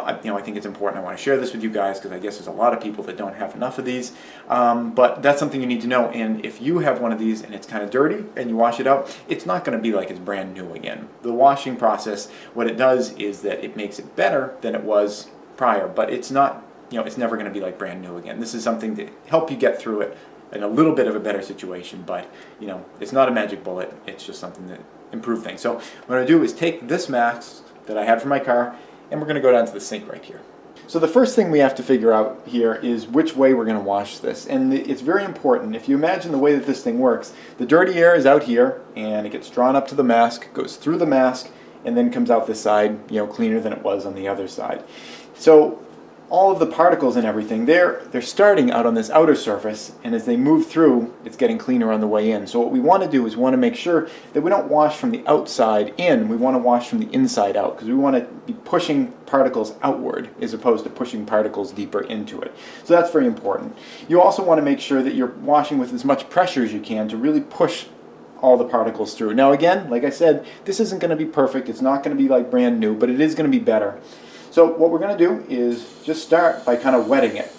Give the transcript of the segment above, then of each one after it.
I think it's important. I want to share this with you guys because I guess there's a lot of people that don't have enough of these. But that's something you need to know. And if you have one of these and it's kind of dirty and you wash it out, it's not going to be like it's brand new again. The washing process, what it does is that it makes it better than it was prior, but it's not, it's never going to be like brand new again. This is something to help you get through it in a little bit of a better situation, but it's not a magic bullet. It's just something that improves things. So what I'm going to do is take this mask that I had for my car, and we're going to go down to the sink right here. So the first thing we have to figure out here is which way we're going to wash this, and it's very important. If you imagine the way that this thing works, the dirty air is out here, and it gets drawn up to the mask, goes through the mask, and then comes out this side, cleaner than it was on the other side. So all of the particles and everything, they're starting out on this outer surface, and as they move through, it's getting cleaner on the way in. So what we want to do is we want to make sure that we don't wash from the outside in, we want to wash from the inside out, because we want to be pushing particles outward as opposed to pushing particles deeper into it. So that's very important. You also want to make sure that you're washing with as much pressure as you can to really push all the particles through. Now again, like I said, this isn't going to be perfect, it's not going to be like brand new, but it is going to be better. So what we're going to do is just start by kind of wetting it.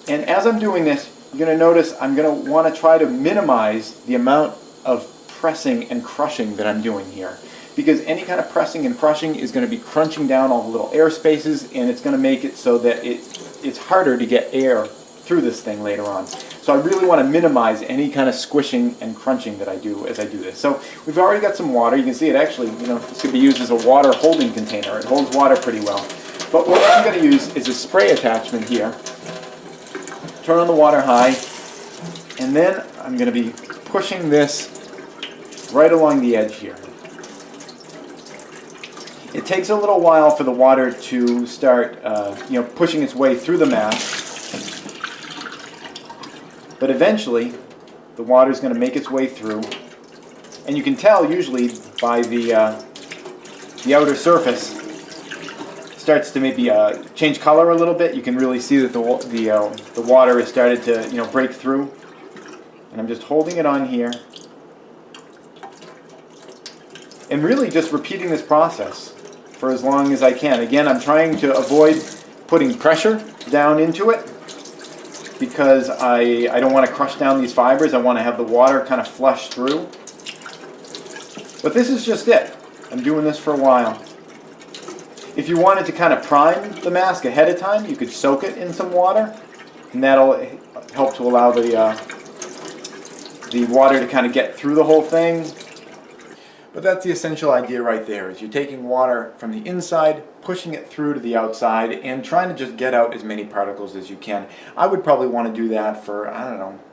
And as I'm doing this, you're going to notice I'm going to want to try to minimize the amount of pressing and crushing that I'm doing here. Because any kind of pressing and crushing is going to be crunching down all the little air spaces, and it's going to make it so that it's harder to get air through this thing later on. So I really want to minimize any kind of squishing and crunching that I do as I do this. So we've already got some water. You can see it actually, this could be used as a water holding container. It holds water pretty well. But what I'm going to use is a spray attachment here. Turn on the water high, and then I'm going to be pushing this right along the edge here. It takes a little while for the water to start pushing its way through the mask. But eventually, the water is going to make its way through, and you can tell usually by the outer surface starts to maybe change color a little bit. You can really see that the water has started to break through, and I'm just holding it on here, and really just repeating this process for as long as I can. Again, I'm trying to avoid putting pressure down into it, because I don't want to crush down these fibers. I want to have the water kind of flush through. But this is just it. I'm doing this for a while. If you wanted to kind of prime the mask ahead of time, you could soak it in some water, and that'll help to allow the water to kind of get through the whole thing. But that's the essential idea right there, is you're taking water from the inside, pushing it through to the outside, and trying to just get out as many particles as you can. I would probably want to do that for,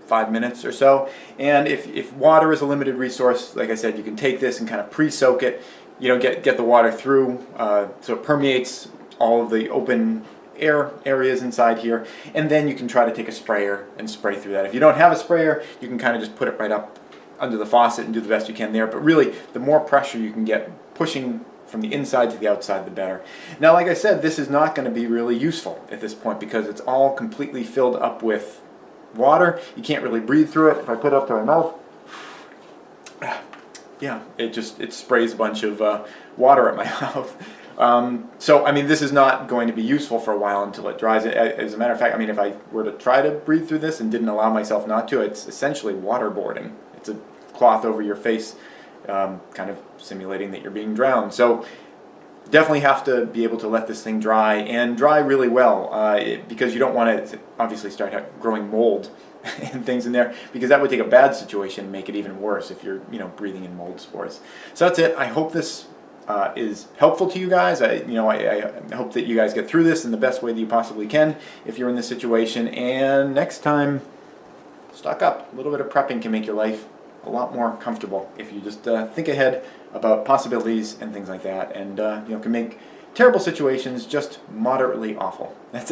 5 minutes or so. And if water is a limited resource, like I said, you can take this and kind of pre-soak it, get the water through so it permeates all of the open air areas inside here, and then you can try to take a sprayer and spray through that. If you don't have a sprayer, you can kind of just put it right up under the faucet and do the best you can there. But really, the more pressure you can get pushing from the inside to the outside, the better. Now, like I said, this is not going to be really useful at this point because it's all completely filled up with water. You can't really breathe through it. If I put it up to my mouth, yeah, it sprays a bunch of water at my mouth. So, this is not going to be useful for a while until it dries. As a matter of fact, if I were to try to breathe through this and didn't allow myself not to, it's essentially waterboarding. It's a cloth over your face, kind of simulating that you're being drowned. So definitely have to be able to let this thing dry, and dry really well, because you don't want to obviously start growing mold and things in there, because that would take a bad situation and make it even worse if you're breathing in mold spores. So that's it. I hope this is helpful to you guys. I hope that you guys get through this in the best way that you possibly can if you're in this situation, and next time, stock up. A little bit of prepping can make your life a lot more comfortable if you just think ahead about possibilities and things like that, and can make terrible situations just moderately awful. That's it.